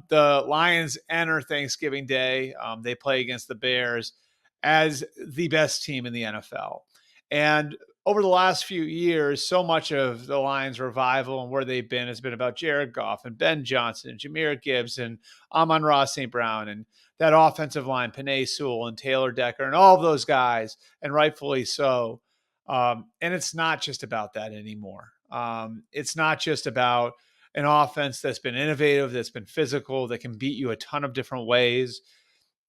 the Lions enter Thanksgiving Day. They play against the Bears as the best team in the NFL. And over the last few years, so much of the Lions' revival and where they've been has been about Jared Goff and Ben Johnson and Jahmyr Gibbs and Amon-Ra St. Brown and that offensive line, Penei Sewell and Taylor Decker and all of those guys, and rightfully so. And it's not just about that anymore. It's not just about an offense that's been innovative, that's been physical, that can beat you a ton of different ways.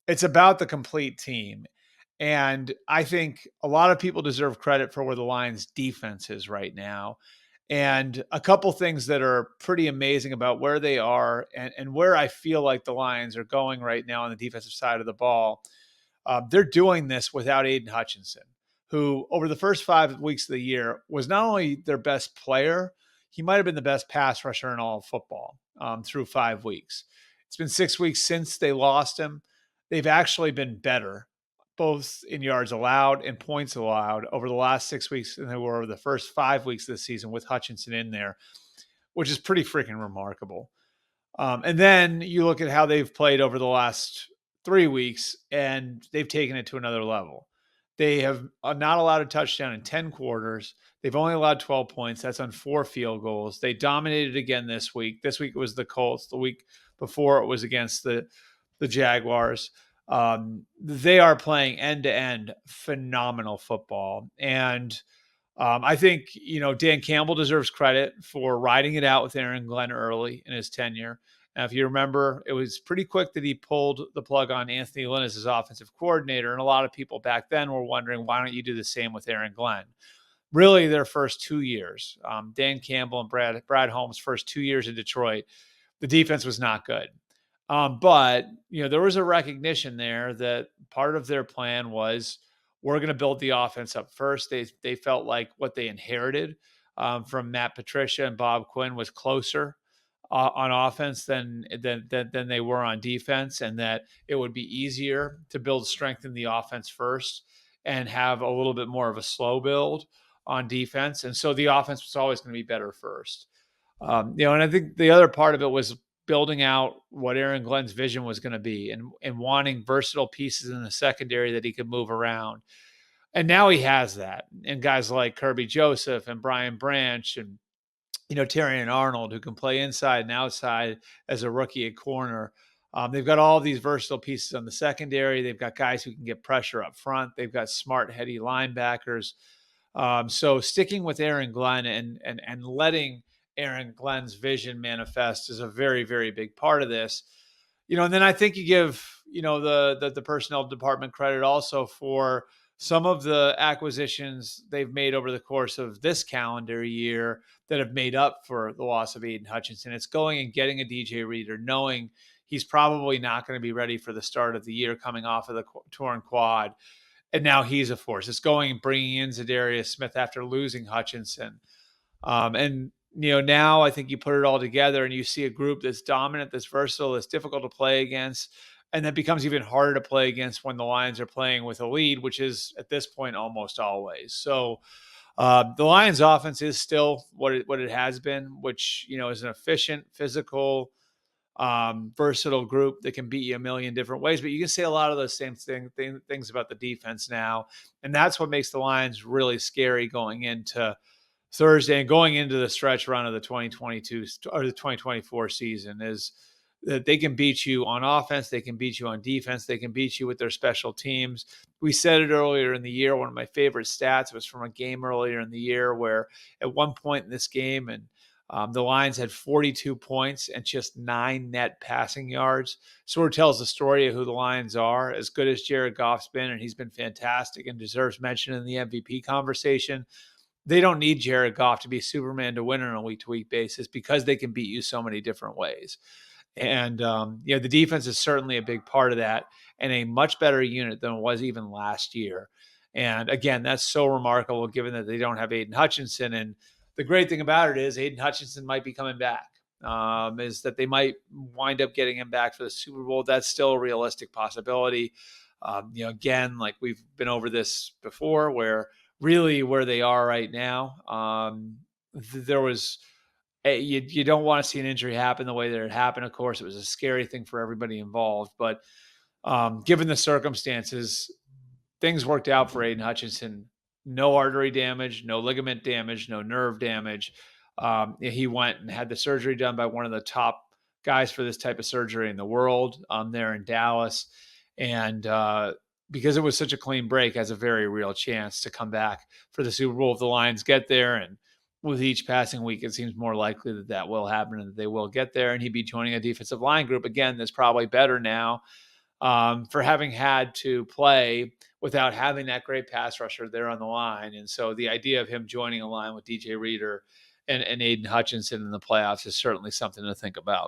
It's about the complete team. And I think a lot of people deserve credit for where the Lions defense is right now. And a couple things that are pretty amazing about where they are and where I feel like the Lions are going right now on the defensive side of the ball. They're doing this without Aiden Hutchinson, who over the first 5 weeks of the year was not only their best player, he might have been the best pass rusher in all of football through 5 weeks. It's been 6 weeks since they lost him. They've actually been better, both in yards allowed and points allowed over the last 6 weeks than they were over the first 5 weeks of the season with Hutchinson in there, which is pretty freaking remarkable. And then you look at how they've played over the last 3 weeks, and they've taken it to another level. They have not allowed a touchdown in 10 quarters. They've only allowed 12 points. That's on 4 field goals. They dominated again this week. This week it was the Colts. The week before it was against the Jaguars. They are playing end-to-end phenomenal football. And I think, Dan Campbell deserves credit for riding it out with Aaron Glenn early in his tenure. Now, if you remember, it was pretty quick that he pulled the plug on Anthony Lynn as his offensive coordinator. And a lot of people back then were wondering, why don't you do the same with Aaron Glenn? Really, their first 2 years, Dan Campbell and Brad Holmes' first 2 years in Detroit, the defense was not good. But there was a recognition there that part of their plan was, we're going to build the offense up first. They felt like what they inherited from Matt Patricia and Bob Quinn was closer on offense than they were on defense, and that it would be easier to build strength in the offense first and have a little bit more of a slow build on defense. And so the offense was always going to be better first. And I think the other part of it was building out what Aaron Glenn's vision was going to be and wanting versatile pieces in the secondary that he could move around. And now he has that. And guys like Kirby Joseph and Brian Branch and, Terrion Arnold, who can play inside and outside as a rookie at corner. They've got all these versatile pieces on the secondary. They've got guys who can get pressure up front. They've got smart, heady linebackers. So sticking with Aaron Glenn and letting Aaron Glenn's vision manifest is a very, very big part of this. And then I think you give, the personnel department credit also for some of the acquisitions they've made over the course of this calendar year that have made up for the loss of Aiden Hutchinson. It's going and getting a DJ Reader, knowing he's probably not going to be ready for the start of the year coming off of the torn quad. And now he's a force. It's going and bringing in Zadarius Smith after losing Hutchinson. And now I think you put it all together and you see a group that's dominant, that's versatile, that's difficult to play against, and that becomes even harder to play against when the Lions are playing with a lead, which is at this point almost always. So the Lions offense is still what it has been, which, is an efficient, physical, versatile group that can beat you a million different ways. But you can say a lot of those same things about the defense now. And that's what makes the Lions really scary going into Thursday and going into the stretch run of the 2022 or the 2024 season, is that they can beat you on offense. They can beat you on defense. They can beat you with their special teams. We said it earlier in the year. One of my favorite stats was from a game earlier in the year where at one point in this game, and the Lions had 42 points and just 9 net passing yards. Sort of tells the story of who the Lions are. As good as Jared Goff's been, and he's been fantastic and deserves mention in the MVP conversation, they don't need Jared Goff to be Superman to win on a week-to-week basis because they can beat you so many different ways. And, the defense is certainly a big part of that and a much better unit than it was even last year. And again, that's so remarkable given that they don't have Aiden Hutchinson. And the great thing about it is Aiden Hutchinson might be coming back, is that they might wind up getting him back for the Super Bowl. That's still a realistic possibility. Again, like we've been over this before, where really where they are right now, there was You don't want to see an injury happen the way that it happened. Of course, it was a scary thing for everybody involved, but given the circumstances, things worked out for Aiden Hutchinson. No artery damage, no ligament damage, no nerve damage. He went and had the surgery done by one of the top guys for this type of surgery in the world there in Dallas. And because it was such a clean break, has a very real chance to come back for the Super Bowl if the Lions get there. And with each passing week, it seems more likely that that will happen and that they will get there. And he'd be joining a defensive line group again that's probably better now for having had to play without having that great pass rusher there on the line. And so the idea of him joining a line with DJ Reader and Aiden Hutchinson in the playoffs is certainly something to think about.